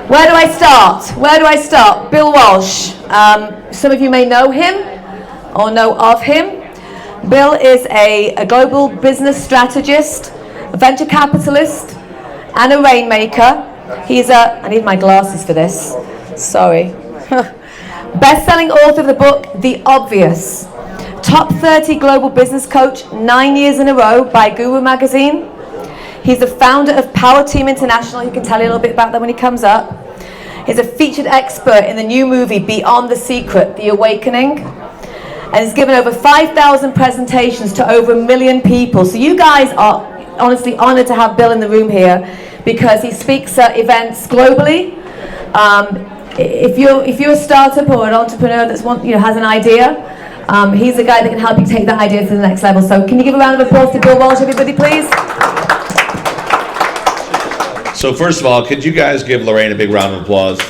Where do I start? Where do I start? Bill Walsh. Some of you may know him or know of him. Bill is a global business strategist, a venture capitalist, and a rainmaker. He's I need my glasses for this. Sorry. Best-selling author of the book, The Obvious. Top 30 global business coach 9 years in a row by Guru magazine. He's the founder of Power Team International. He can tell you a little bit about that when he comes up. He's a featured expert in the new movie Beyond the Secret, The Awakening. And he's given over 5,000 presentations to over 1 million people. So you guys are honestly honored to have Bill in the room here because he speaks at events globally. If you're a startup or an entrepreneur that's has an idea, he's the guy that can help you take that idea to the next level. So can you give a round of applause to Bill Walsh, everybody, please? So first of all, could you guys give Lorraine a big round of applause?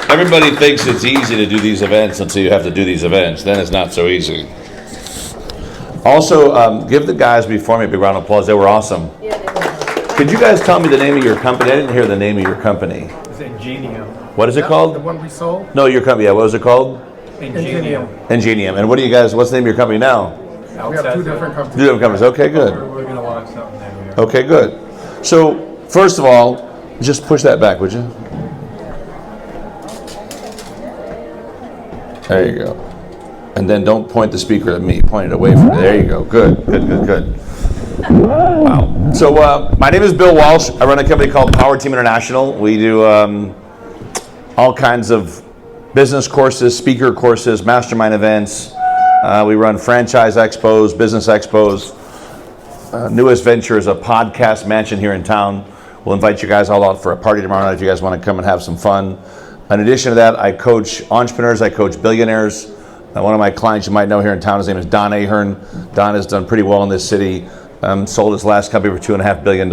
Everybody thinks it's easy to do these events until you have to do these events. Then it's not so easy. Also, give the guys before me a big round of applause. They were awesome. Could you guys tell me the name of your company? I didn't hear the name of your company. It's Ingenium. What is it called? The one we sold? No, your company. Yeah, what was it called? Ingenium. Ingenium. And what do you guys, what's the name of your company now? We have two different companies. Two different companies. Okay, good. We're going to launch something there. Okay, good. So, first of all, just push that back, would you? There you go. And then don't point the speaker at me. Point it away from me. There you go. Good, good, good, good. Wow. So, my name is Bill Walsh. I run a company called Power Team International. We do all kinds of business courses, speaker courses, mastermind events. We run franchise expos, business expos. Newest venture is a podcast mansion here in town. We'll invite you guys all out for a party tomorrow night if you guys want to come and have some fun. In addition to that, I coach entrepreneurs, I coach billionaires. One of my clients you might know here in town, his name is Don Ahern. Don has done pretty well in this city. Sold his last company for $2.5 billion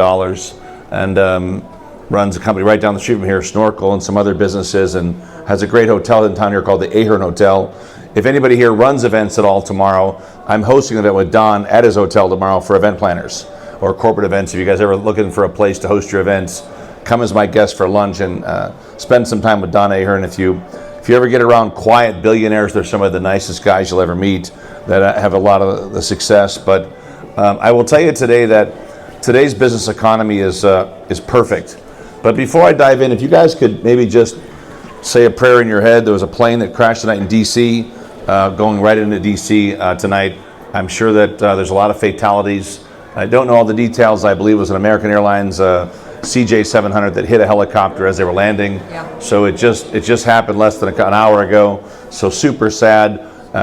and runs a company right down the street from here, Snorkel, and some other businesses, and has a great hotel in town here called the Ahern Hotel. If anybody here runs events at all tomorrow, I'm hosting an event with Don at his hotel tomorrow for event planners or corporate events. If you guys ever looking for a place to host your events, come as my guest for lunch and spend some time with Don Ahern. If you ever get around quiet billionaires, they're some of the nicest guys you'll ever meet that have a lot of the success. But I will tell you today that today's business economy is perfect. But before I dive in, if you guys could maybe just say a prayer in your head. There was a plane that crashed tonight in D.C., going right into D.C. Tonight. I'm sure that there's a lot of fatalities. I don't know all the details. I believe it was an American Airlines CJ700 that hit a helicopter as they were landing. Yeah. So it just happened less than an hour ago. So super sad.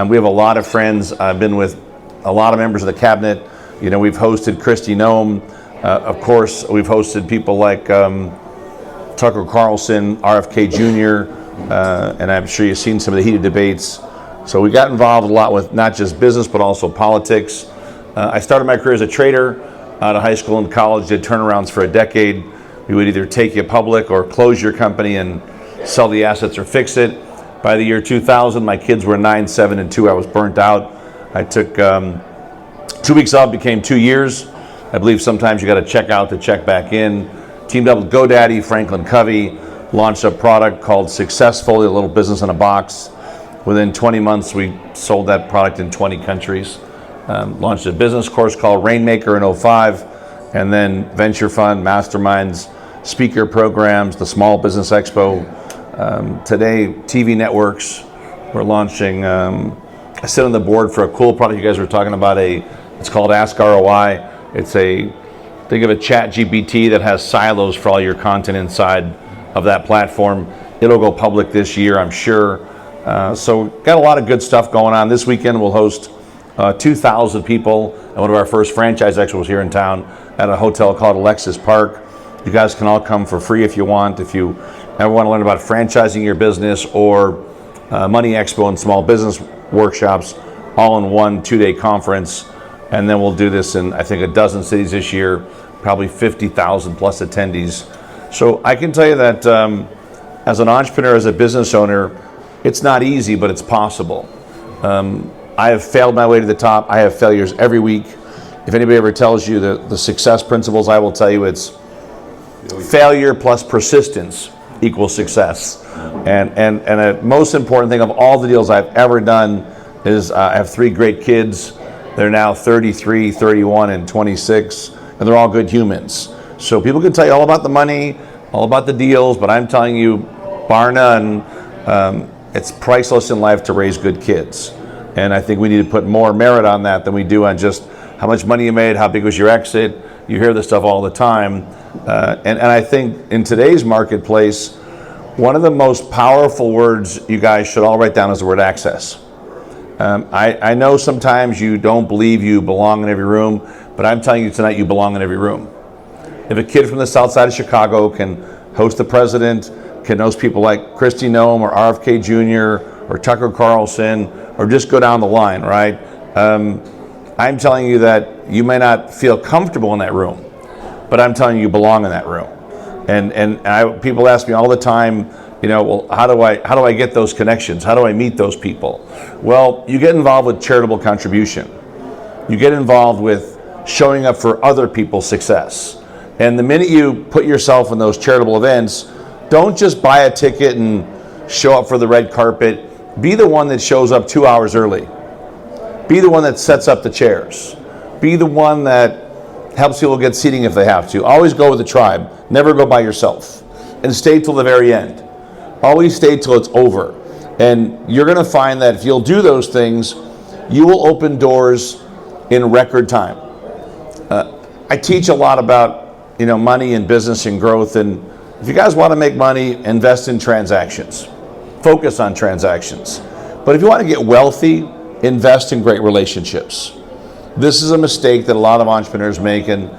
We have a lot of friends. I've been with a lot of members of the cabinet. You know, we've hosted Kristi Noem. Of course, we've hosted people like Tucker Carlson, RFK Jr., and I'm sure you've seen some of the heated debates. So we got involved a lot with not just business, but also politics. I started my career as a trader out of high school and college, did turnarounds for a decade. We would either take you public or close your company and sell the assets or fix it. By the year 2000, my kids were 9, 7, and 2. I was burnt out. I took 2 weeks off, became 2 years. I believe sometimes you got to check out to check back in. Teamed up with GoDaddy, Franklin Covey, launched a product called Successful, a little business in a box. Within 20 months, we sold that product in 20 countries. Launched a business course called Rainmaker in 05, and then venture fund, masterminds, speaker programs, the Small Business Expo. Today, TV networks. We're launching, I sit on the board for a cool product you guys were talking about. It's called Ask ROI. Think of a chat GPT that has silos for all your content inside of that platform. It'll go public this year, I'm sure. So got a lot of good stuff going on. This weekend we'll host 2,000 people at one of our first franchise expos here in town at a hotel called Alexis Park. You guys can all come for free if you want. If you ever want to learn about franchising your business or Money Expo and small business workshops, all in one 2-day conference. And then we'll do this in, I think, a dozen cities this year, probably 50,000 plus attendees. So I can tell you that as an entrepreneur, as a business owner, it's not easy, but it's possible. I have failed my way to the top. I have failures every week. If anybody ever tells you the success principles, I will tell you it's Failure plus persistence equals success. And a most important thing of all the deals I've ever done is I have 3 great kids. They're now 33, 31, and 26, and they're all good humans. So people can tell you all about the money, all about the deals, but I'm telling you, bar none, it's priceless in life to raise good kids. And I think we need to put more merit on that than we do on just how much money you made, how big was your exit. You hear this stuff all the time. And I think in today's marketplace, one of the most powerful words you guys should all write down is the word access. I know sometimes you don't believe you belong in every room, but I'm telling you tonight you belong in every room. If a kid from the south side of Chicago can host the president, can host people like Kristi Noem or RFK Jr. or Tucker Carlson, or just go down the line, right? I'm telling you that you may not feel comfortable in that room, but I'm telling you belong in that room. And people ask me all the time, well, how do I get those connections? How do I meet those people? Well, you get involved with charitable contribution. You get involved with showing up for other people's success. And the minute you put yourself in those charitable events, don't just buy a ticket and show up for the red carpet. Be the one that shows up 2 hours early. Be the one that sets up the chairs. Be the one that helps people get seating if they have to. Always go with the tribe. Never go by yourself. And stay till the very end. Always stay till it's over. And you're going to find that if you'll do those things, you will open doors in record time. I teach a lot about money and business and growth. And if you guys want to make money, invest in transactions. Focus on transactions. But if you want to get wealthy, invest in great relationships. This is a mistake that a lot of entrepreneurs make, and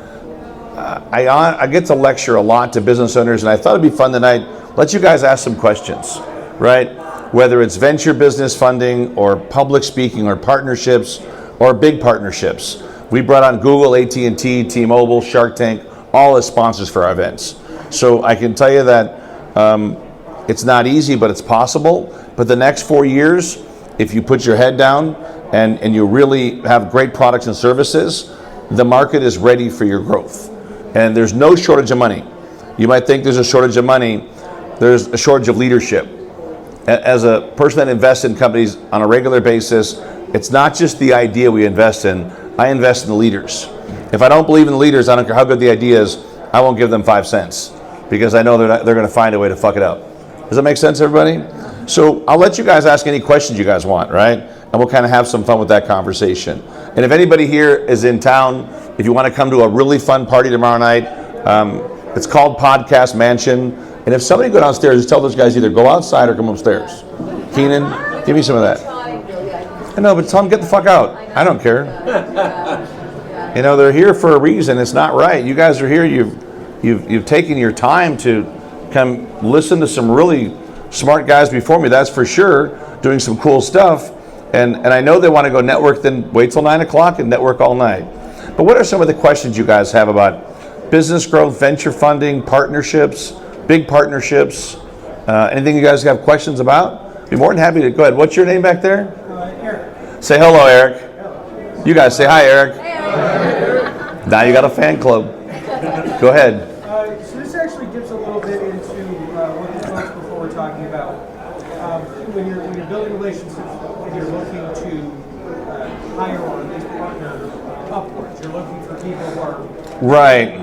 I get to lecture a lot to business owners, and I thought it'd be fun tonight, let you guys ask some questions, right? Whether it's venture business funding or public speaking or partnerships or big partnerships. We brought on Google, AT&T, T-Mobile, Shark Tank, all as sponsors for our events. So I can tell you that it's not easy, but it's possible. But the next 4 years, if you put your head down and you really have great products and services, the market is ready for your growth. And there's no shortage of money. You might think there's a shortage of money. There's a shortage of leadership. As a person that invests in companies on a regular basis, it's not just the idea we invest in. I invest in the leaders. If I don't believe in the leaders, I don't care how good the idea is, I won't give them 5 cents because I know they're going to find a way to fuck it up. Does that make sense, everybody? So I'll let you guys ask any questions you guys want, right? And we'll kind of have some fun with that conversation. And if anybody here is in town, if you want to come to a really fun party tomorrow night, it's called Podcast Mansion. And if somebody go downstairs, just tell those guys either go outside or come upstairs. Keenan, give me some of that. I know, but tell them get the fuck out. I don't care. They're here for a reason. It's not right. You guys are here. You've taken your time to come listen to some really smart guys before me. That's for sure. Doing some cool stuff. And I know they want to go network. Then wait till 9 o'clock and network all night. But what are some of the questions you guys have about business growth, venture funding, partnerships, big partnerships? Anything you guys have questions about? Be more than happy to go ahead. What's your name back there? Eric. Say hello, Eric. You guys say hi, Eric. Hey. Now you got a fan club. Go ahead. So this actually dips a little bit into what you talked before we're talking about. When you're building relationships, you're looking to hire or at least partner upwards. You're looking for people who are right.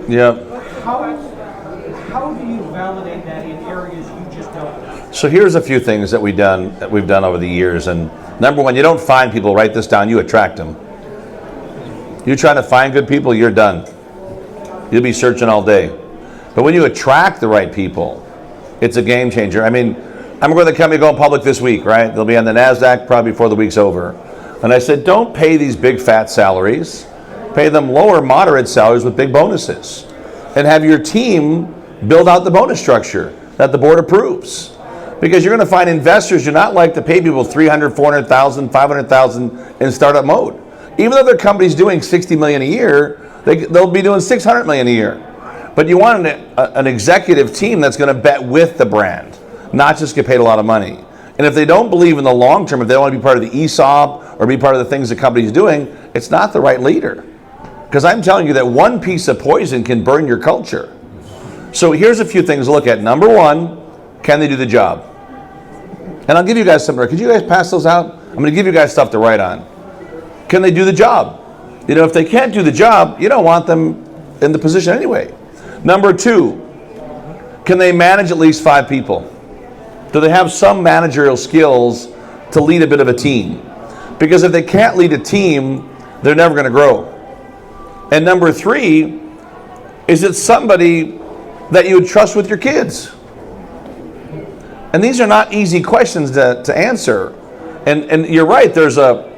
Yep. How do you validate that in areas you just don't know? So here's a few things that we've done over the years. And number one, you don't find people. Write this down. You attract them. You try to find good people, you're done. You'll be searching all day. But when you attract the right people, it's a game changer. I mean, I'm going to the company going public this week, right? They'll be on the NASDAQ probably before the week's over. And I said, don't pay these big fat salaries. Pay them lower, moderate salaries with big bonuses. And have your team build out the bonus structure that the board approves. Because you're going to find investors do not like to pay people $300,000, $400,000, $500,000 in startup mode. Even though their company's doing $60 million a year, they'll be doing $600 million a year. But you want an executive team that's going to bet with the brand, not just get paid a lot of money. And if they don't believe in the long term, if they don't want to be part of the ESOP or be part of the things the company's doing, it's not the right leader. Because I'm telling you that one piece of poison can burn your culture. So here's a few things to look at. Number one, can they do the job? And I'll give you guys something. Could you guys pass those out? I'm going to give you guys stuff to write on. Can they do the job? You know, if they can't do the job, you don't want them in the position anyway. Number two, can they manage at least 5 people? Do they have some managerial skills to lead a bit of a team? Because if they can't lead a team, they're never going to grow. And number 3, is it somebody that you would trust with your kids? And these are not easy questions to answer. And you're right, there's a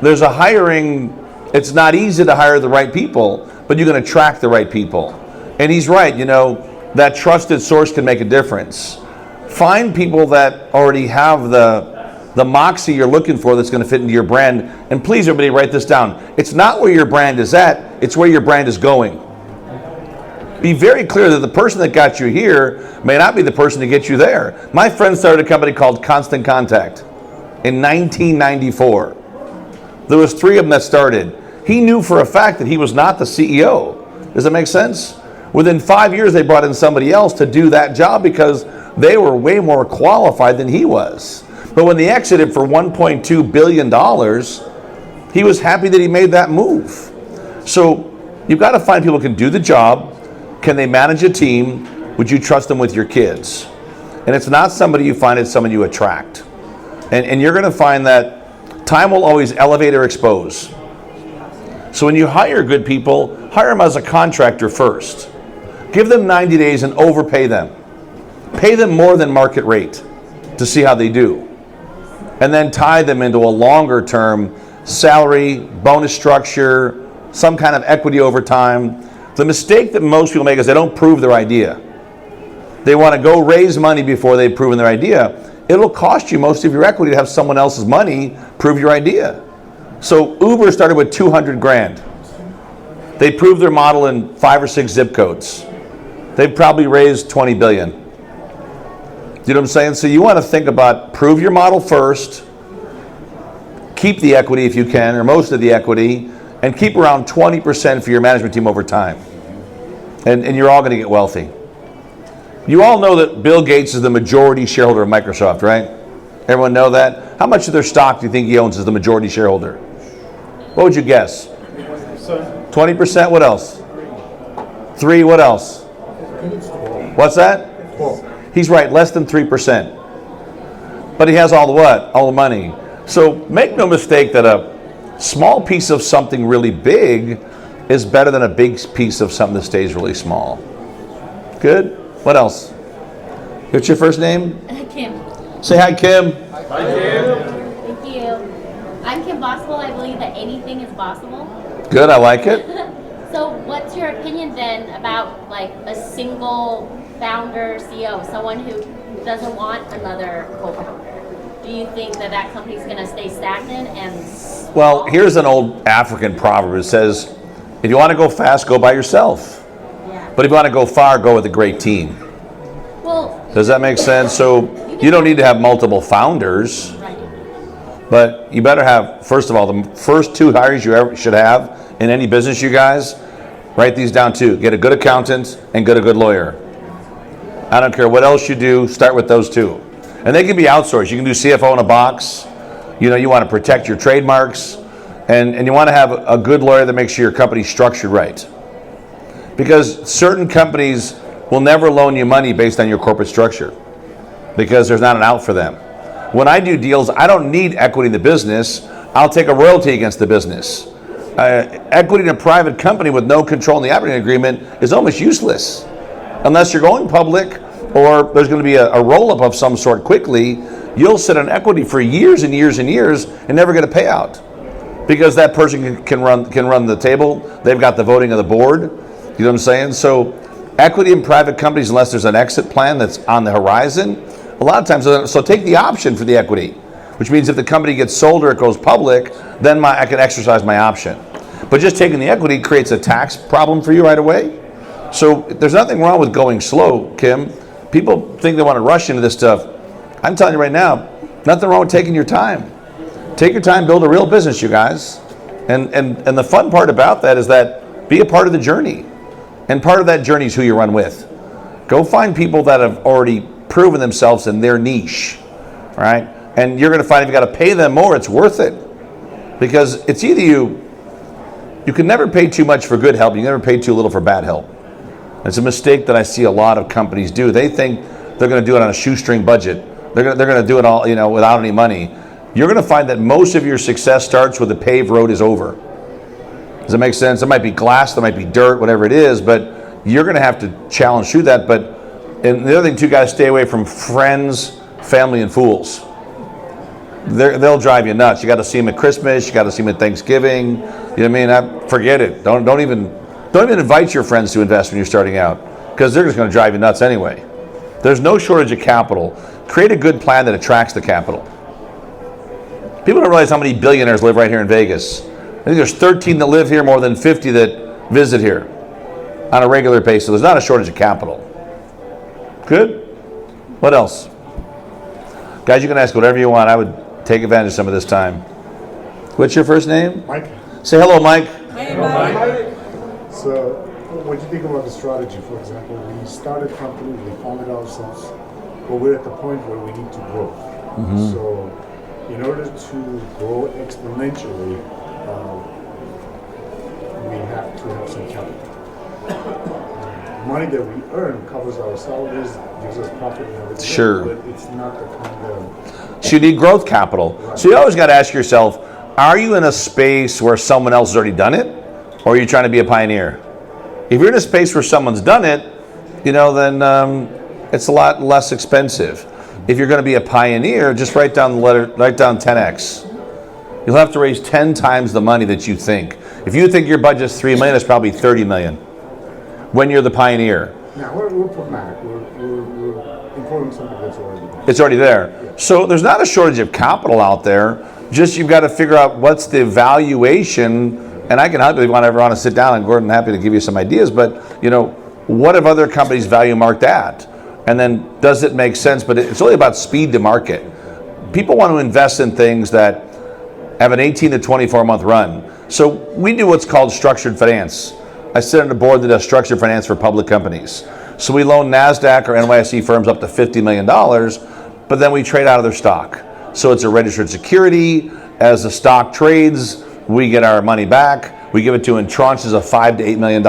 hiring, it's not easy to hire the right people, but you can attract the right people. And he's right, you know, that trusted source can make a difference. Find people that already have the moxie you're looking for that's going to fit into your brand. And please, everybody, write this down. It's not where your brand is at, it's where your brand is going. Be very clear that the person that got you here may not be the person to get you there. My friend started a company called Constant Contact in 1994. There was 3 of them that started. He knew for a fact that he was not the CEO. Does that make sense? Within 5 years, they brought in somebody else to do that job because they were way more qualified than he was. But when they exited for $1.2 billion, he was happy that he made that move. So you've got to find people who can do the job. Can they manage a team? Would you trust them with your kids? And it's not somebody you find, it's someone you attract. And you're going to find that time will always elevate or expose. So when you hire good people, hire them as a contractor first. Give them 90 days and overpay them. Pay them more than market rate to see how they do. And then tie them into a longer term salary, bonus structure, some kind of equity over time. The mistake that most people make is they don't prove their idea. They want to go raise money before they've proven their idea. It'll cost you most of your equity to have someone else's money prove your idea. So Uber started with 200 grand. They proved their model in 5 or 6 zip codes. They've probably raised 20 billion. Do you know what I'm saying? So you want to think about prove your model first, keep the equity if you can, or most of the equity, and keep around 20% for your management team over time. And you're all going to get wealthy. You all know that Bill Gates is the majority shareholder of Microsoft, right? Everyone know that? How much of their stock do you think he owns as the majority shareholder? What would you guess? 20%? What else? 3, what else? What's that? 4. He's right, less than 3%. But he has all the what? All the money. So make no mistake that a small piece of something really big is better than a big piece of something that stays really small. Good? What else? What's your first name? Kim. Say hi, Kim. Hi, Kim. Thank you. I'm Kim Boswell. I believe that anything is possible. Good, I like it. So what's your opinion then about like a single founder CEO, someone who doesn't want another co-founder? Do you think that that company's going to stay stagnant and... Well, here's an old African proverb. It says, if you want to go fast, go by yourself. Yeah. But if you want to go far, go with a great team. Well... Does that make sense? So you don't need to have multiple founders, Right. but you better have, first of all, the first 2 hires you ever should have in any business, you guys, write these down too. Get a good accountant and get a good lawyer. I don't care what else you do, start with those 2. And they can be outsourced. You can do CFO in a box. You know, you want to protect your trademarks. And you want to have a good lawyer that makes sure your company's structured right. Because certain companies will never loan you money based on your corporate structure. Because there's not an out for them. When I do deals, I don't need equity in the business. I'll take a royalty against the business. Equity in a private company with no control in the operating agreement is almost useless. Unless you're going public, or there's going to be a roll-up of some sort quickly, you'll sit on equity for years and years and years and never get a payout. Because that person can run the table, they've got the voting of the board, you know what I'm saying? So equity in private companies, unless there's an exit plan that's on the horizon, a lot of times, so take the option for the equity, which means if the company gets sold or it goes public, then I can exercise my option. But just taking the equity creates a tax problem for you right away. So there's nothing wrong with going slow, Kim. People think they want to rush into this stuff. I'm telling you right now, nothing wrong with taking your time. Take your time, build a real business, you guys. And the fun part about that is that be a part of the journey. And part of that journey is who you run with. Go find people that have already proven themselves in their niche, right? And you're going to find if you got to pay them more, it's worth it. Because it's either you can never pay too much for good help, you can never pay too little for bad help. It's a mistake that I see a lot of companies do. They think they're going to do it on a shoestring budget. They're going to do it all, without any money. You're going to find that most of your success starts with the paved road is over. Does that make sense? It might be glass, there might be dirt, whatever it is, but you're going to have to challenge through that. And the other thing too, guys, stay away from friends, family, and fools. They'll drive you nuts. You got to see them at Christmas. You got to see them at Thanksgiving. You know what I mean? Forget it. Don't even invite your friends to invest when you're starting out, because they're just going to drive you nuts anyway. There's no shortage of capital. Create a good plan that attracts the capital. People don't realize how many billionaires live right here in Vegas. I think there's 13 that live here, more than 50 that visit here on a regular basis. There's not a shortage of capital. Good? What else? Guys, you can ask whatever you want. I would take advantage of some of this time. What's your first name? Mike. Say hello, Mike. Hey, Mike. So, what do you think about the strategy? For example, we started a company, we founded ourselves, but we're at the point where we need to grow. So, in order to grow exponentially, we have to have some capital. Money that we earn covers our salaries, gives us profit and everything. Sure. But it's not the kind of... So you need growth capital. Right. So you always got to ask yourself, are you in a space where someone else has already done it? Or are you trying to be a pioneer? If you're in a space where someone's done it, then it's a lot less expensive. If you're going to be a pioneer, just write down 10x. You'll have to raise 10 times the money that you think. If you think your budget's $3 million, it's probably $30 million when you're the pioneer. Now, we're pragmatic. We're importing something that's already there. It's already there. So there's not a shortage of capital out there. Just you've got to figure out what's the valuation. And I can help you if you want to sit down, and Gordon, happy to give you some ideas. But what have other companies value marked at? And then does it make sense? But it's really about speed to market. People want to invest in things that have an 18 to 24 month run. So we do what's called structured finance. I sit on a board that does structured finance for public companies. So we loan NASDAQ or NYSE firms up to $50 million, but then we trade out of their stock. So it's a registered security. As the stock trades, we get our money back. We give it to in tranches of $5 to $8 million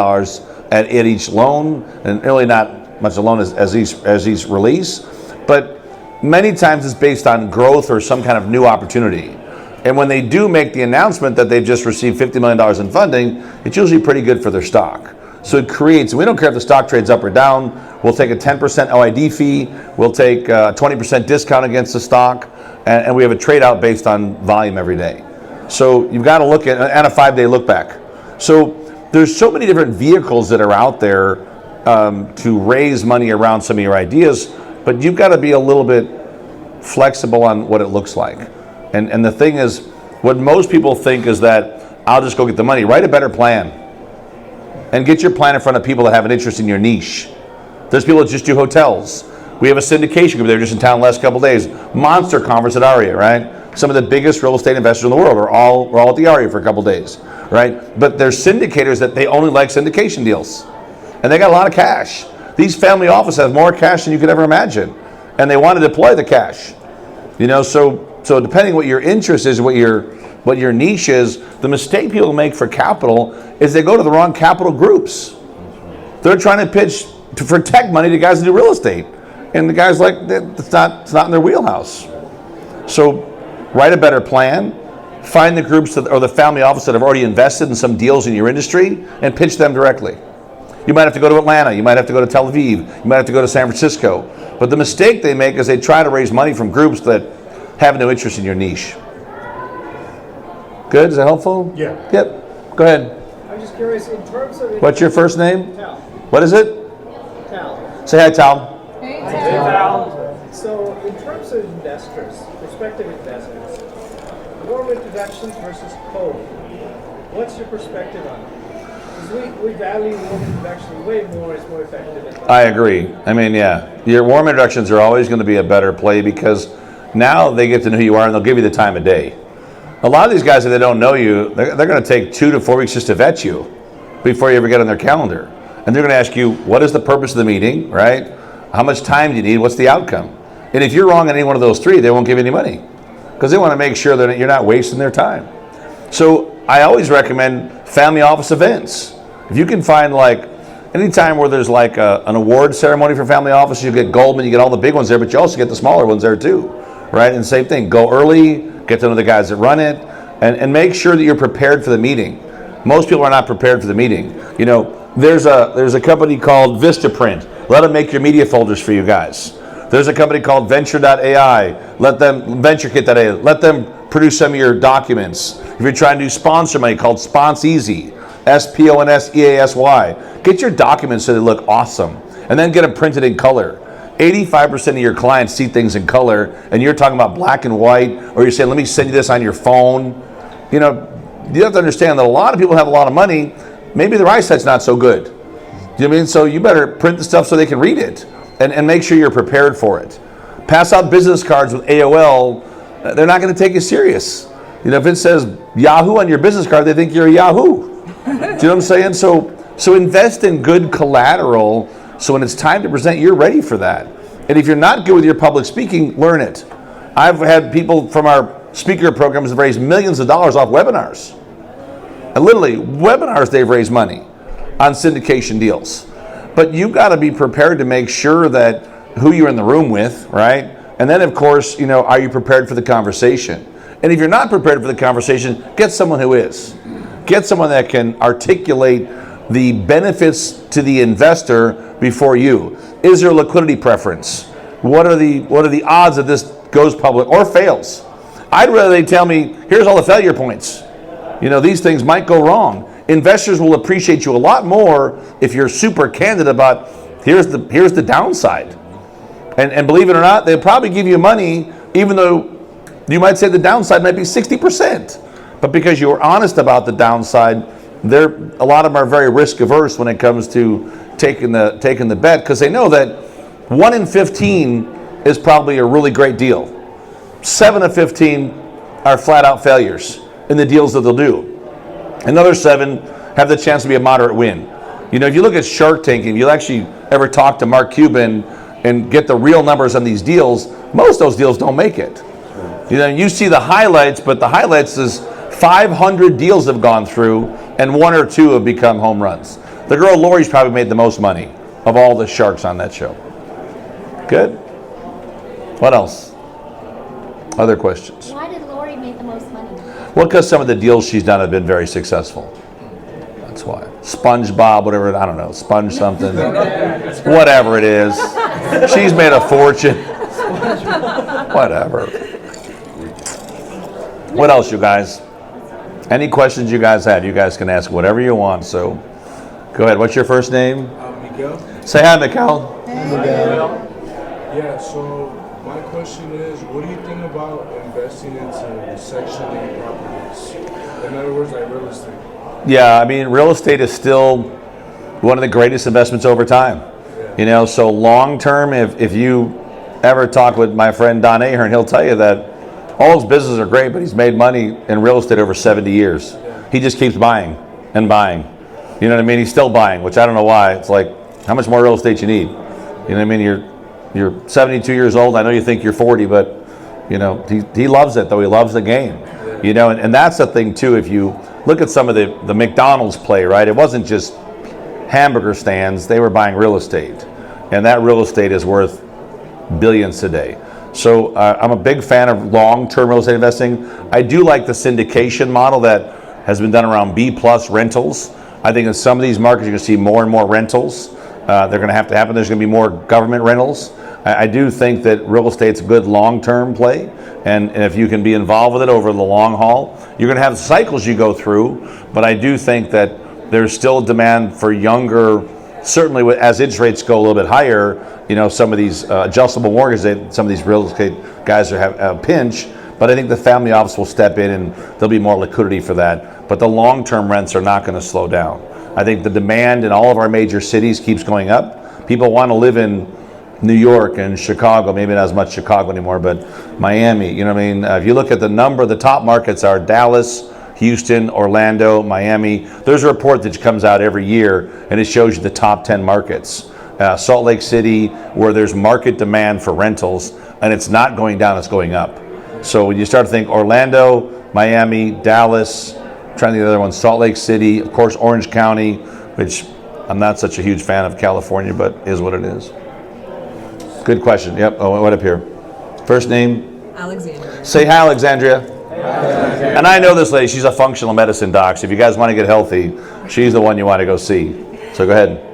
at each loan, and really not much a loan as each release. But many times it's based on growth or some kind of new opportunity. And when they do make the announcement that they've just received $50 million in funding, it's usually pretty good for their stock. So it creates, we don't care if the stock trades up or down, we'll take a 10% OID fee, we'll take a 20% discount against the stock, and we have a trade out based on volume every day. So you've got to look at, and a 5-day look back. So there's so many different vehicles that are out there to raise money around some of your ideas, but you've got to be a little bit flexible on what it looks like. And the thing is, what most people think is that I'll just go get the money. Write a better plan and get your plan in front of people that have an interest in your niche. There's people that just do hotels. We have a syndication group. They were just in town the last couple of days. Monster conference at Aria, right? Some of the biggest real estate investors in the world are all at the Aria for a couple of days, right? But there's syndicators that they only like syndication deals. And they got a lot of cash. These family offices have more cash than you could ever imagine. And they want to deploy the cash. So depending what your interest is, what your niche is, the mistake people make for capital is they go to the wrong capital groups. They're trying to pitch for tech money to guys that do real estate. And the guys like, it's not in their wheelhouse. So write a better plan, find the groups or the family office that have already invested in some deals in your industry and pitch them directly. You might have to go to Atlanta, you might have to go to Tel Aviv, you might have to go to San Francisco. But the mistake they make is they try to raise money from groups that have no interest in your niche. Good, is that helpful? Yeah. Yep, go ahead. I'm just curious, in terms of... What's your first name? Tal. What is it? Tal. Say hi, Tal. Hey, Tal. So, in terms of investors, prospective investors, warm introductions versus cold, what's your perspective on it? Because we value warm introduction way more, it's more effective. I agree. I mean, yeah. Your warm introductions are always going to be a better play because now they get to know who you are and they'll give you the time of day. A lot of these guys, if they don't know you, they're going to take 2 to 4 weeks just to vet you before you ever get on their calendar. And they're going to ask you, what is the purpose of the meeting, right? How much time do you need? What's the outcome? And if you're wrong on any one of those three, they won't give you any money because they want to make sure that you're not wasting their time. So I always recommend family office events. If you can find like anytime where there's like an award ceremony for family office, you get Goldman, you get all the big ones there, but you also get the smaller ones there too, right? And same thing, go early, get to know the guys that run it, and make sure that you're prepared for the meeting. Most people are not prepared for the meeting. You know, there's a company called Vistaprint. Let them make your media folders for you guys. There's a company called Venture.ai. VentureKit.ai. Let them produce some of your documents. If you're trying to do sponsor money, called SponseEasy. SPONSEASY. Get your documents so they look awesome, and then get them printed in color. 85% of your clients see things in color, and you're talking about black and white, or you're saying, let me send you this on your phone. You know, you have to understand that a lot of people have a lot of money. Maybe their eyesight's not so good. Do you know what I mean? So you better print the stuff so they can read it, and make sure you're prepared for it. Pass out business cards with AOL. They're not going to take you serious. You know, if it says Yahoo on your business card, they think you're a Yahoo. Do you know what I'm saying? So invest in good collateral so when it's time to present, you're ready for that. And if you're not good with your public speaking, learn it. I've had people from our speaker programs have raised millions of dollars off webinars. And literally, webinars, they've raised money on syndication deals. But you've got to be prepared to make sure that who you're in the room with, right? And then, of course, you know, are you prepared for the conversation? And if you're not prepared for the conversation, get someone who is. Get someone that can articulate the benefits to the investor before you. Is there a liquidity preference? What are the odds that this goes public or fails? I'd rather they tell me, here's all the failure points. You know, these things might go wrong. Investors will appreciate you a lot more if you're super candid about here's the downside. And believe it or not, they'll probably give you money even though you might say the downside might be 60%. But because you were honest about the downside, a lot of them are very risk averse when it comes to taking the bet, because they know that 1 in 15 is probably a really great deal. 7 of 15 are flat out failures in the deals that they'll do. Another 7 have the chance to be a moderate win. You know, if you look at Shark Tank and you actually ever talk to Mark Cuban and get the real numbers on these deals, most of those deals don't make it. You know, you see the highlights, but the highlights is 500 deals have gone through and 1 or 2 have become home runs. The girl Lori's probably made the most money of all the sharks on that show. Good. What else? Other questions? Why did Lori make the most money? Well, because some of the deals she's done have been very successful. That's why. SpongeBob, whatever, I don't know, Sponge something. Whatever it is. She's made a fortune. Whatever. What else, you guys? Any questions you guys had? You guys can ask whatever you want, so go ahead. What's your first name? Miguel. Say hi, Miguel. Yeah, so my question is, what do you think about investing into Section 8 properties? In other words, like real estate. Yeah, I mean, real estate is still one of the greatest investments over time. Yeah. You know, so long term, if you ever talk with my friend Don Ahern, he'll tell you that all his businesses are great, but he's made money in real estate over 70 years. Yeah. He just keeps buying and buying. You know what I mean? He's still buying, which I don't know why. It's like, how much more real estate you need? You know what I mean? You're 72 years old. I know you think you're 40, but you know, he loves it though. He loves the game. Yeah. You know, and that's the thing too. If you look at some of the McDonald's play, right? It wasn't just hamburger stands. They were buying real estate. And that real estate is worth billions today. So I'm a big fan of long-term real estate investing. I do like the syndication model that has been done around B-plus rentals. I think in some of these markets, you're going to see more and more rentals. They're going to have to happen. There's going to be more government rentals. I do think that real estate's a good long-term play. And if you can be involved with it over the long haul, you're going to have cycles you go through. But I do think that there's still a demand for younger, certainly as interest rates go a little bit higher, you know, some of these adjustable mortgages, some of these real estate guys have a pinch, but I think the family office will step in and there'll be more liquidity for that. But the long-term rents are not going to slow down. I think the demand in all of our major cities keeps going up. People want to live in New York and Chicago, maybe not as much Chicago anymore, but Miami, you know what I mean? If you look at the top markets are Dallas, Houston, Orlando, Miami. There's a report that comes out every year, and it shows you the top 10 markets. Salt Lake City, where there's market demand for rentals, and it's not going down, it's going up. So when you start to think Orlando, Miami, Dallas, I'm trying to think of the other ones, Salt Lake City, of course Orange County, which I'm not such a huge fan of California, but is what it is. Good question. Yep. Oh, what up here? First name? Alexandria. Say hi, Alexandria. And I know this lady, she's a functional medicine doc, so if you guys want to get healthy, she's the one you want to go see. So go ahead.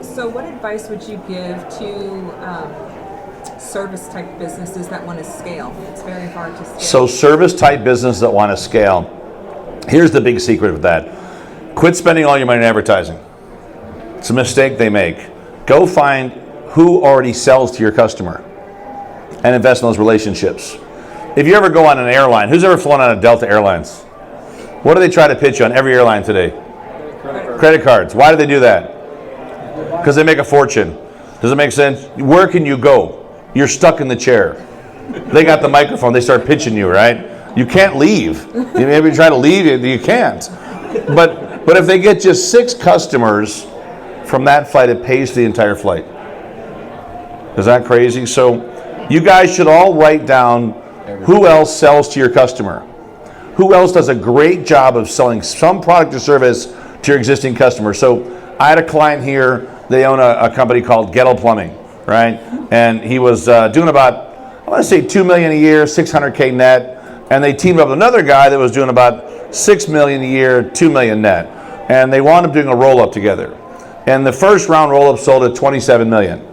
So what advice would you give to service type businesses that want to scale? It's very hard to scale. So service type business that want to scale. Here's the big secret of that. Quit spending all your money in advertising. It's a mistake they make. Go find who already sells to your customer and invest in those relationships. If you ever go on an airline, who's ever flown on a Delta Airlines? What do they try to pitch you on every airline today? Credit cards. Why do they do that? Because they make a fortune. Does it make sense? Where can you go? You're stuck in the chair. They got the microphone. They start pitching you, right? You can't leave. You maybe try to leave, you can't. But if they get just 6 customers from that flight, it pays for the entire flight. Is that crazy? So you guys should all write down who else sells to your customer. Who else does a great job of selling some product or service to your existing customer. So I had a client here, they own a company called Ghetto Plumbing, right? And he was doing about, I want to say 2 million a year, 600K net. And they teamed up with another guy that was doing about 6 million a year, 2 million net. And they wound up doing a roll-up together. And the first round roll-up sold at 27 million.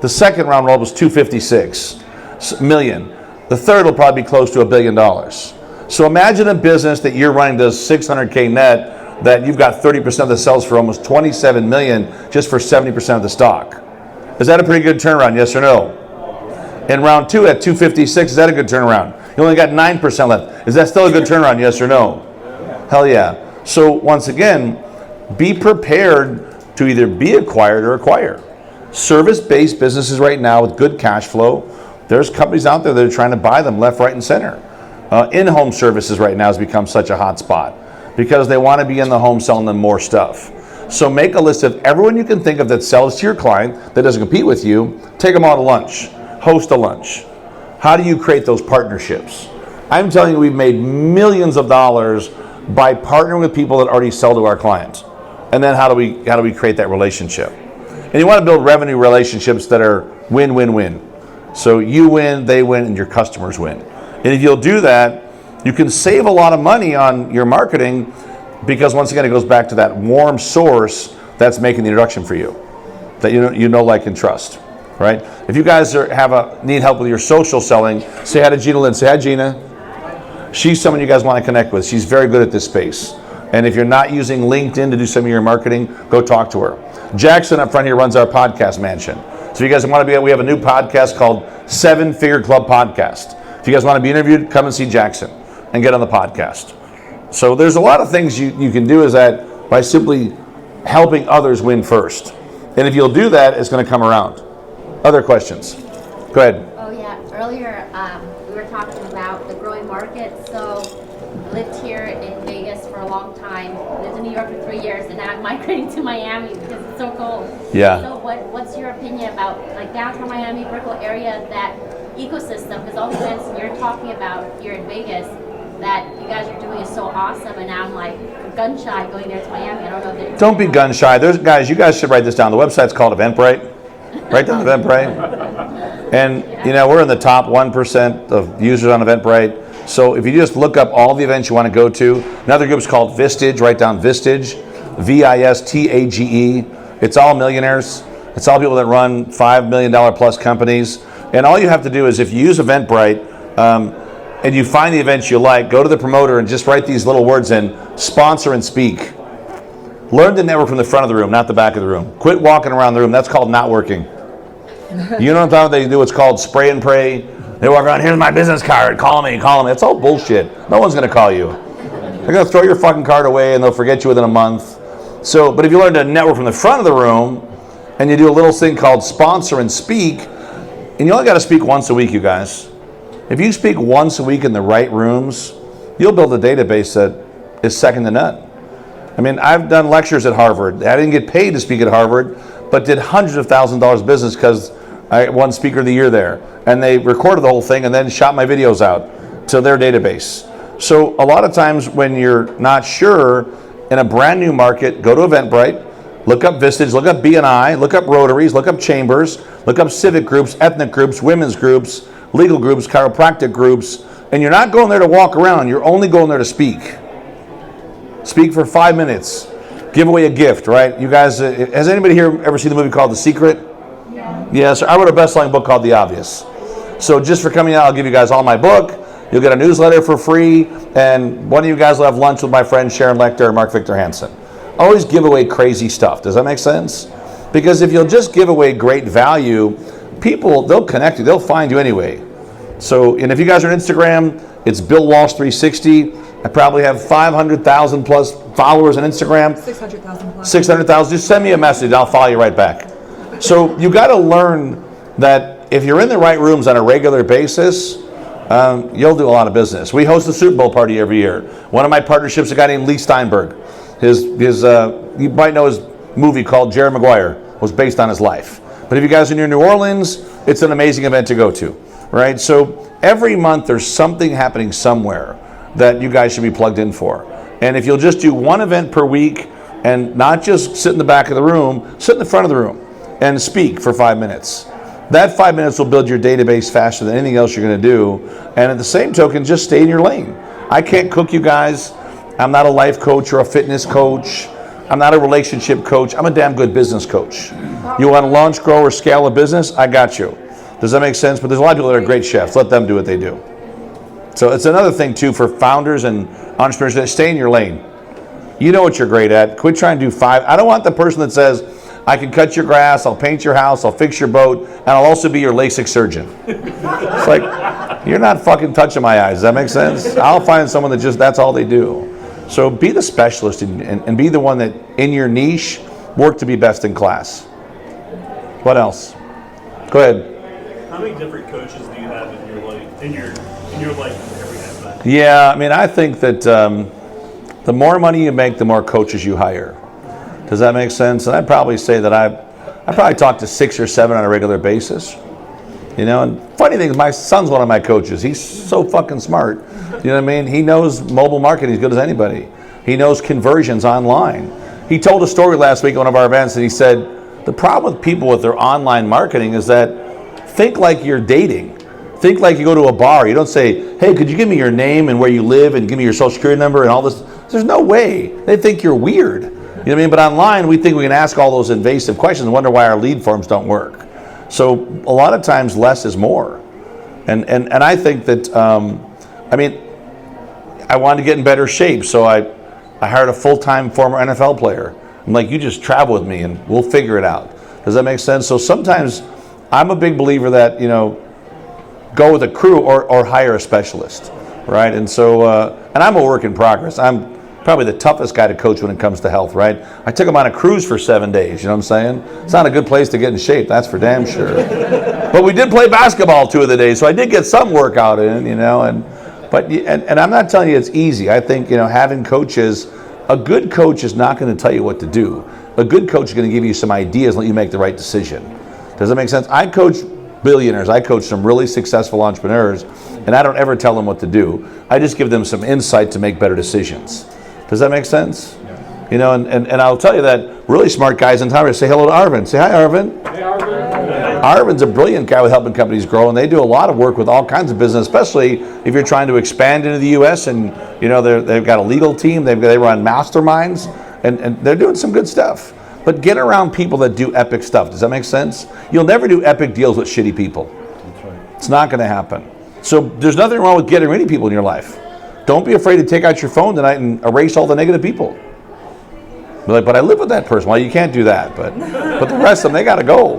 The second round roll-up was 256 million. The third will probably be close to $1 billion. So imagine a business that you're running does 600K net, that you've got 30% of the sales for almost 27 million just for 70% of the stock. Is that a pretty good turnaround, yes or no? In round 2 at 256, is that a good turnaround? You only got 9% left. Is that still a good turnaround, yes or no? Hell yeah. So once again, be prepared to either be acquired or acquire. Service-based businesses right now with good cash flow, there's companies out there that are trying to buy them left, right, and center. In-home services right now has become such a hot spot because they want to be in the home selling them more stuff. So make a list of everyone you can think of that sells to your client that doesn't compete with you. Take them out to lunch. Host a lunch. How do you create those partnerships? I'm telling you, we've made millions of dollars by partnering with people that already sell to our clients. And then how do we create that relationship? And you want to build revenue relationships that are win-win-win. So you win, they win, and your customers win. And if you'll do that, you can save a lot of money on your marketing because once again, it goes back to that warm source that's making the introduction for you, that you know, like, and trust, right? If you guys need help with your social selling, say hi to Gina Lynn. Say hi, Gina. She's someone you guys want to connect with. She's very good at this space. And if you're not using LinkedIn to do some of your marketing, go talk to her. Jackson up front here runs our podcast mansion. So if you guys want to we have a new podcast called 7 Figure Club Podcast. If you guys want to be interviewed, come and see Jackson and get on the podcast. So there's a lot of things you can do is that by simply helping others win first. And if you'll do that, it's going to come around. Other questions? Go ahead. Oh yeah, earlier we were talking about the growing market. So I lived here in Vegas for a long time, lived in New York for 3 years, and now I'm migrating to Miami because it's so cold. Yeah. So what's your opinion about like downtown Miami, Brickell area, that ecosystem? Because all the events you're talking about here in Vegas that you guys are doing is so awesome, and now I'm like gun shy going there to Miami. I don't know if Don't be gun shy. You guys should write this down. The website's called Eventbrite. Write down Eventbrite. And we're in the top 1% of users on Eventbrite. So if you just look up all the events you want to go to, another group is called Vistage. Write down Vistage, Vistage. It's all millionaires. It's all people that run $5 million plus companies. And all you have to do is if you use Eventbrite and you find the events you like, go to the promoter and just write these little words in, sponsor and speak. Learn to network from the front of the room, not the back of the room. Quit walking around the room. That's called not working. You know what I'm talking about? They do what's called spray and pray. They walk around, here's my business card, call me. That's all bullshit. No one's going to call you. They're going to throw your fucking card away and they'll forget you within a month. But if you learn to network from the front of the room and you do a little thing called sponsor and speak, and you only got to speak once a week, you guys. If you speak once a week in the right rooms, you'll build a database that is second to none. I mean, I've done lectures at Harvard. I didn't get paid to speak at Harvard, but did hundreds of thousands of dollars of business because I won Speaker of the Year there. And they recorded the whole thing and then shot my videos out to their database. So a lot of times when you're not sure in a brand new market, go to Eventbrite, look up Vistage, look up BNI, look up Rotaries, look up Chambers, look up civic groups, ethnic groups, women's groups, legal groups, chiropractic groups, and you're not going there to walk around, you're only going there to speak. Speak for 5 minutes. Give away a gift, right? You guys, has anybody here ever seen the movie called The Secret? Yeah. Yes, I wrote a best-selling book called The Obvious. So just for coming out, I'll give you guys all my book. You'll get a newsletter for free, and one of you guys will have lunch with my friend Sharon Lechter and Mark Victor Hansen. Always give away crazy stuff. Does that make sense? Because if you'll just give away great value, people, they'll connect you. They'll find you anyway. So, and if you guys are on Instagram, it's Bill Walsh 360. I probably have 500,000 plus followers on Instagram. 600,000 plus. 600,000. Just send me a message. I'll follow you right back. So you got to learn that if you're in the right rooms on a regular basis, you'll do a lot of business. We host a Super Bowl party every year. One of my partnerships, a guy named Lee Steinberg. You might know his movie called Jerry Maguire was based on his life. But if you guys are near New Orleans, it's an amazing event to go to, right? So every month there's something happening somewhere that you guys should be plugged in for. And if you'll just do one event per week and not just sit in the back of the room, sit in the front of the room and speak for 5 minutes. That 5 minutes will build your database faster than anything else you're going to do. And at the same token, just stay in your lane. I can't cook you guys. I'm not a life coach or a fitness coach. I'm not a relationship coach. I'm a damn good business coach. You want to launch, grow, or scale a business? I got you. Does that make sense? But there's a lot of people that are great chefs. Let them do what they do. So it's another thing, too, for founders and entrepreneurs that stay in your lane. You know what you're great at. Quit trying to do 5. I don't want the person that says, I can cut your grass, I'll paint your house, I'll fix your boat, and I'll also be your LASIK surgeon. It's like, you're not fucking touching my eyes. Does that make sense? I'll find someone that just, that's all they do. So be the specialist and be the one that, in your niche, work to be best in class. What else? Go ahead. How many different coaches do you have in your life, in your life in every aspect? Yeah, I mean, I think that the more money you make, the more coaches you hire. Does that make sense? And I'd probably say that I probably talk to 6 or 7 on a regular basis. You know, and funny thing is, my son's one of my coaches. He's so fucking smart. You know what I mean? He knows mobile marketing as good as anybody. He knows conversions online. He told a story last week at one of our events, and he said, the problem with people with their online marketing is that think like you're dating. Think like you go to a bar. You don't say, hey, could you give me your name and where you live and give me your social security number and all this? There's no way. They think you're weird. You know what I mean? But online, we think we can ask all those invasive questions and wonder why our lead forms don't work. So a lot of times, less is more. And I think that, I mean, I wanted to get in better shape, so I hired a full-time former NFL player. I'm like, you just travel with me and we'll figure it out. Does that make sense? So sometimes I'm a big believer that, you know, go with a crew or hire a specialist, right? And so, and I'm a work in progress. I'm probably the toughest guy to coach when it comes to health, right? I took him on a cruise for 7 days, you know what I'm saying? It's not a good place to get in shape, that's for damn sure. But we did play basketball 2 of the days, so I did get some workout in, you know, and I'm not telling you it's easy. I think, you know, having coaches, a good coach is not going to tell you what to do. A good coach is going to give you some ideas and let you make the right decision. Does that make sense? I coach billionaires. I coach some really successful entrepreneurs, and I don't ever tell them what to do. I just give them some insight to make better decisions. Does that make sense? Yeah. You know, and I'll tell you that really smart guys in town say hello to Arvin. Say hi, Arvin. Hey, Arvin. Arvin's a brilliant guy with helping companies grow, and they do a lot of work with all kinds of business, especially if you're trying to expand into the U.S. and, you know, they've got a legal team. They run masterminds, and they're doing some good stuff. But get around people that do epic stuff. Does that make sense? You'll never do epic deals with shitty people. That's right. It's not going to happen. So there's nothing wrong with getting rid of people in your life. Don't be afraid to take out your phone tonight and erase all the negative people. Be like, but I live with that person. Well, you can't do that. But the rest of them, they got to go.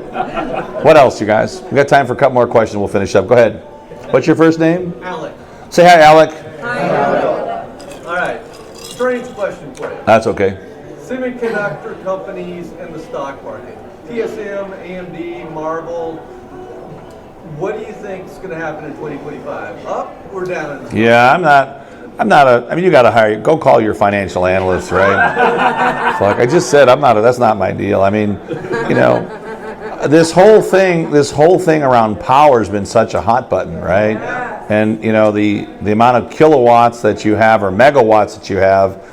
What else, you guys? We've got time for a couple more questions. We'll finish up. Go ahead. What's your first name? Alec. Say hi, Alec. Hi, Alec. All right. Strange question for you. That's okay. Semiconductor companies and the stock market. TSM, AMD, Marvel. What do you think is going to happen in 2025? Up or down? Yeah, I'm not. I'm not a, I mean, you got to hire, go call your financial analyst, right? Fuck, I just said, that's not my deal. I mean, you know, this whole thing around power has been such a hot button, right? And, you know, the amount of kilowatts that you have or megawatts that you have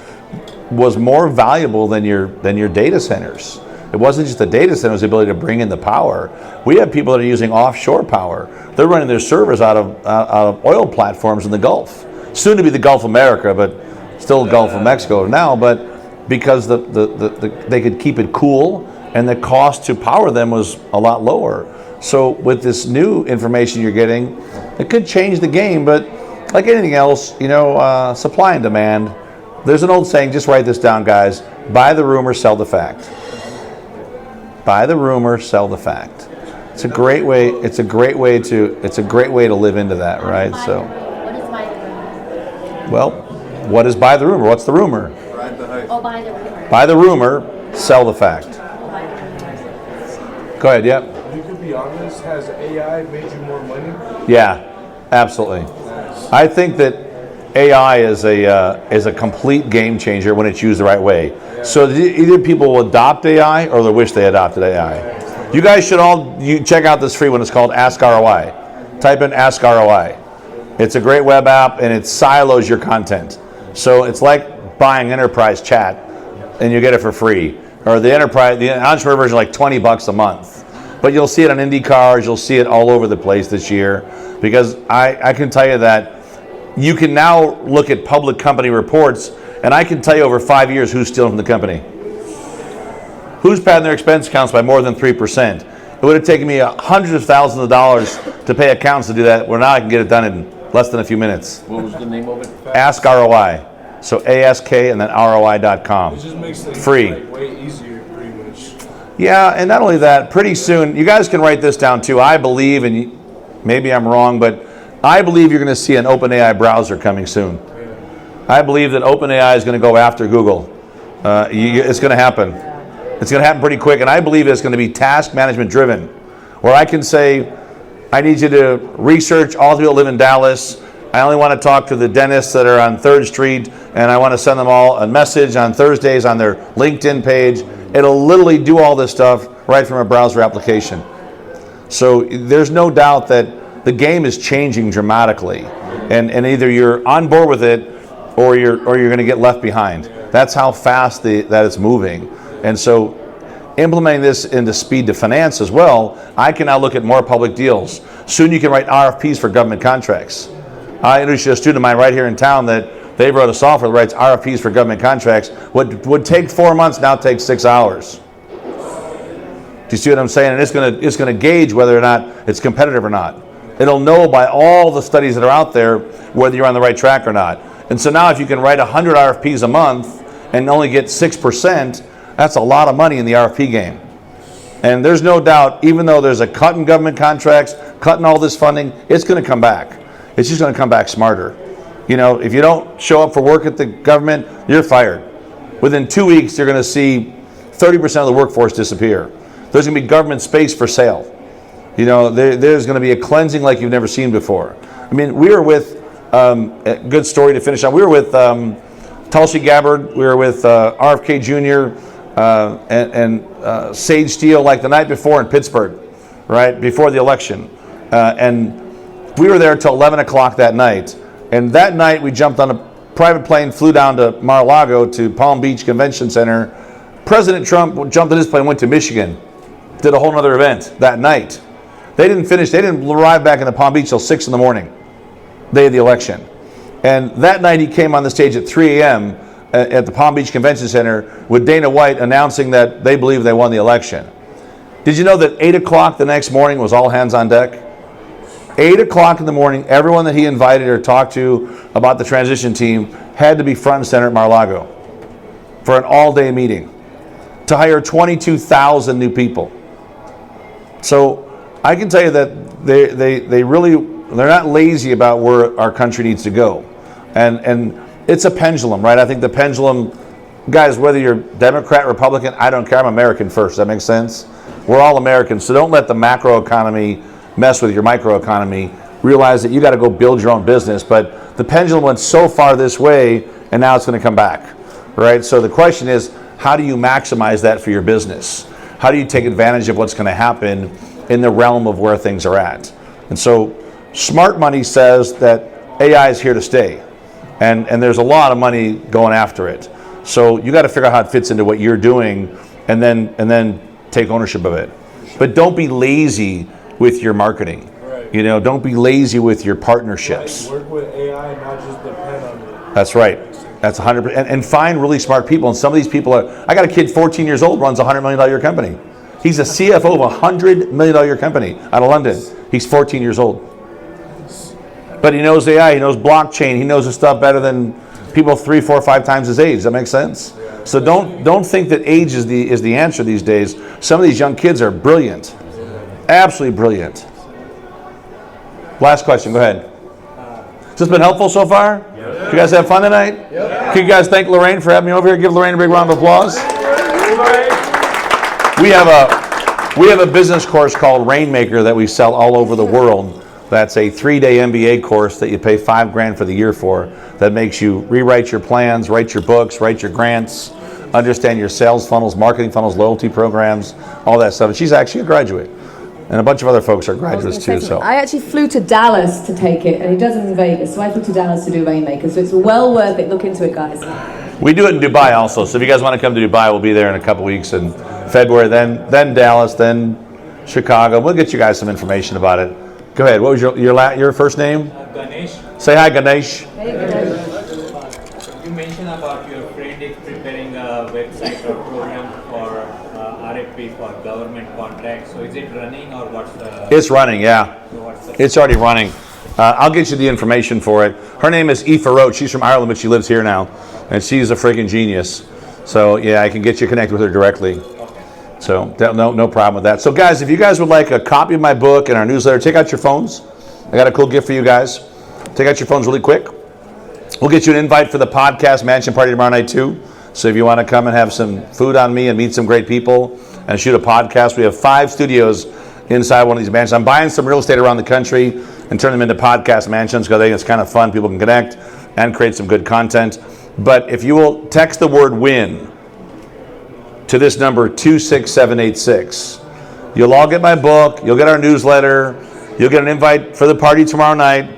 was more valuable than your data centers. It wasn't just the data center, it was the ability to bring in the power. We have people that are using offshore power. They're running their servers out of oil platforms in the Gulf. Soon to be the Gulf of America, but still Gulf of Mexico now. But because they could keep it cool, and the cost to power them was a lot lower. So with this new information you're getting, it could change the game. But like anything else, you know, supply and demand. There's an old saying. Just write this down, guys. Buy the rumor, sell the fact. Buy the rumor, sell the fact. It's a great way. It's a great way to live into that, right? So. What is buy the rumor? Well, what is buy the rumor? What's the rumor? Ride the hype. Oh, buy the rumor. Buy the rumor, sell the fact. Go ahead, yep. You could be honest, has AI made you more money? Yeah, absolutely. I think that AI is a complete game changer when it's used the right way. So either people will adopt AI or they wish they adopted AI. You guys should all check out this free one. It's called Ask ROI. Type in Ask ROI. It's a great web app and it silos your content. So it's like buying enterprise chat and you get it for free. Or the entrepreneur version, like $20 a month. But you'll see it on IndyCars, you'll see it all over the place this year. Because I can tell you that you can now look at public company reports, and I can tell you over 5 years who's stealing from the company. Who's padding their expense accounts by more than 3%. It would have taken me hundreds of thousands of dollars to pay accountants to do that, where now I can get it done in less than a few minutes. What was the name of it? Ask ROI. So ASK and then ROI.com. It just makes things free. like way easier, pretty much. Yeah, and not only that, pretty soon, you guys can write this down too. I believe, and maybe I'm wrong, but I believe you're going to see an OpenAI browser coming soon. I believe that OpenAI is going to go after Google. It's going to happen. It's going to happen pretty quick, and I believe it's going to be task management driven, where I can say, I need you to research all the people that live in Dallas. I only want to talk to the dentists that are on 3rd Street, and I want to send them all a message on Thursdays on their LinkedIn page. It'll literally do all this stuff right from a browser application. So there's no doubt that the game is changing dramatically, and either you're on board with it or you're going to get left behind. That's how fast that it's moving. And so implementing this into speed to finance as well, I can now look at more public deals. Soon you can write RFPs for government contracts. I introduced you to a student of mine right here in town that they wrote a software that writes RFPs for government contracts. What would take 4 months now takes 6 hours. Do you see what I'm saying? And it's going to gauge whether or not it's competitive or not. It'll know by all the studies that are out there whether you're on the right track or not. And so now if you can write 100 RFPs a month and only get 6%, that's a lot of money in the RFP game. And there's no doubt, even though there's a cut in government contracts, cutting all this funding, it's going to come back. It's just going to come back smarter. You know, if you don't show up for work at the government, you're fired. Within 2 weeks, you're going to see 30% of the workforce disappear. There's going to be government space for sale. You know, there's going to be a cleansing like you've never seen before. I mean, we were with, a good story to finish on, we were with Tulsi Gabbard, we were with RFK Jr., and Sage Steele like the night before in Pittsburgh, right, before the election. And we were there till 11 o'clock that night. And that night we jumped on a private plane, flew down to Mar-a-Lago to Palm Beach Convention Center. President Trump jumped on his plane, went to Michigan, did a whole other event that night. They didn't arrive back into Palm Beach till 6 in the morning, day of the election. And that night he came on the stage at 3 a.m. at the Palm Beach Convention Center with Dana White announcing that they believe they won the election. Did you know that 8 o'clock the next morning was all hands on deck? 8 o'clock in the morning, everyone that he invited or talked to about the transition team had to be front and center at Mar-a-Lago for an all-day meeting to hire 22,000 new people. So I can tell you that they're not lazy about where our country needs to go. And it's a pendulum, right? I think the pendulum, guys, whether you're Democrat, Republican, I don't care. I'm American first. Does that make sense? We're all Americans. So don't let the macro economy mess with your microeconomy. realize that you got to go build your own business. But the pendulum went so far this way, and now it's going to come back, right? So the question is, how do you maximize that for your business? How do you take advantage of what's going to happen in the realm of where things are at? And so smart money says that AI is here to stay, and there's a lot of money going after it. So you got to figure out how it fits into what you're doing, and then take ownership of it. But don't be lazy with your marketing. Right. You know, don't be lazy with your partnerships. Right. Work with AI, not just depend on it. That's right. That's 100%. And find really smart people. And some of these people are. I got a kid, 14 years old, runs a $100 million a year company. He's a CFO of a $100 million a year company out of London. He's 14 years old. But he knows AI, he knows blockchain, he knows this stuff better than people 3, 4, 5 times his age. Does that make sense? So don't think that age is the answer these days. Some of these young kids are brilliant. Absolutely brilliant. Last question, go ahead. Has this been helpful so far? Did you guys have fun tonight? Can you guys thank Lorraine for having me over here? Give Lorraine a big round of applause. We have a business course called Rainmaker that we sell all over the world. That's a 3-day MBA course that you pay $5,000 for the year for. That makes you rewrite your plans, write your books, write your grants, understand your sales funnels, marketing funnels, loyalty programs, all that stuff. And she's actually a graduate, and a bunch of other folks are graduates too. So I actually flew to Dallas to take it, and he does it in Vegas. So I flew to Dallas to do Rainmaker. So it's well worth it. Look into it, guys. we do it in Dubai also. So if you guys want to come to Dubai, we'll be there in a couple weeks in February. Then Dallas, then Chicago. We'll get you guys some information about it. Go ahead. What was your first name? Ganesh. Say hi, Ganesh. Hey, Ganesh. You mentioned about your friend is preparing a website or program for RFP for government contracts. So is it running or what's the... It's running, yeah. It's already running. I'll get you the information for it. Her name is Aoife Roach. She's from Ireland, but she lives here now. And she's a freaking genius. So, yeah, I can get you connected with her directly. So no problem with that. So guys, if you guys would like a copy of my book and our newsletter, take out your phones. I got a cool gift for you guys. Take out your phones really quick. We'll get you an invite for the podcast mansion party tomorrow night too. So if you want to come and have some food on me and meet some great people and shoot a podcast, we have 5 studios inside one of these mansions. I'm buying some real estate around the country and turn them into podcast mansions because I think it's kind of fun. People can connect and create some good content. But if you will text the word WIN to this number 26786. You'll all get my book, you'll get our newsletter, you'll get an invite for the party tomorrow night,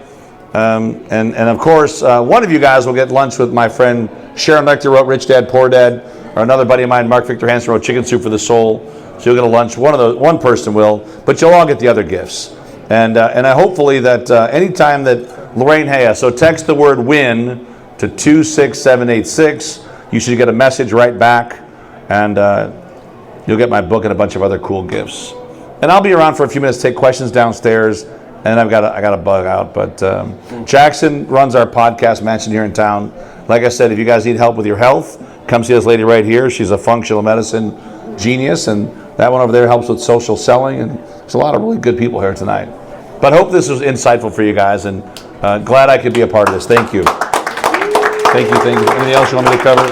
and of course, one of you guys will get lunch with my friend Sharon Lecter, wrote Rich Dad, Poor Dad, or another buddy of mine, Mark Victor Hansen, wrote Chicken Soup for the Soul. So you'll get a lunch. One person will, but you'll all get the other gifts. And I hopefully that anytime that Lorraine Haya, so text the word WIN to 26786, you should get a message right back. And you'll get my book and a bunch of other cool gifts. And I'll be around for a few minutes to take questions downstairs. And I got a bug out. But Jackson runs our podcast mansion here in town. Like I said, if you guys need help with your health, come see this lady right here. She's a functional medicine genius. And that one over there helps with social selling. And there's a lot of really good people here tonight. But I hope this was insightful for you guys. And glad I could be a part of this. Thank you. Thank you. Anything else you want me to cover?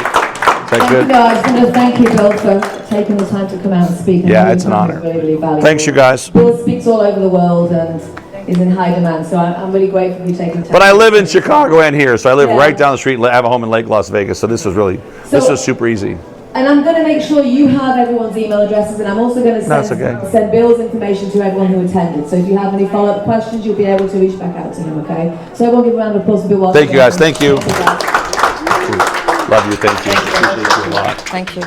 No, I just want to thank you, Bill, for taking the time to come out and speak. Yeah, it's an honor. Really, really valuable. Thanks, you guys. Bill speaks all over the world and is in high demand, so I'm really grateful for you taking time. But I live in Chicago and here, so I live right down the street and have a home in Lake Las Vegas, so this was super easy. And I'm going to make sure you have everyone's email addresses, and I'm also going to send Bill's information to everyone who attended. So if you have any follow-up questions, you'll be able to reach back out to him, okay? So I will give a round of applause for Bill Walsh. Thank you, guys. Thank you. Love you. Thank you. Appreciate you a lot. Thank you.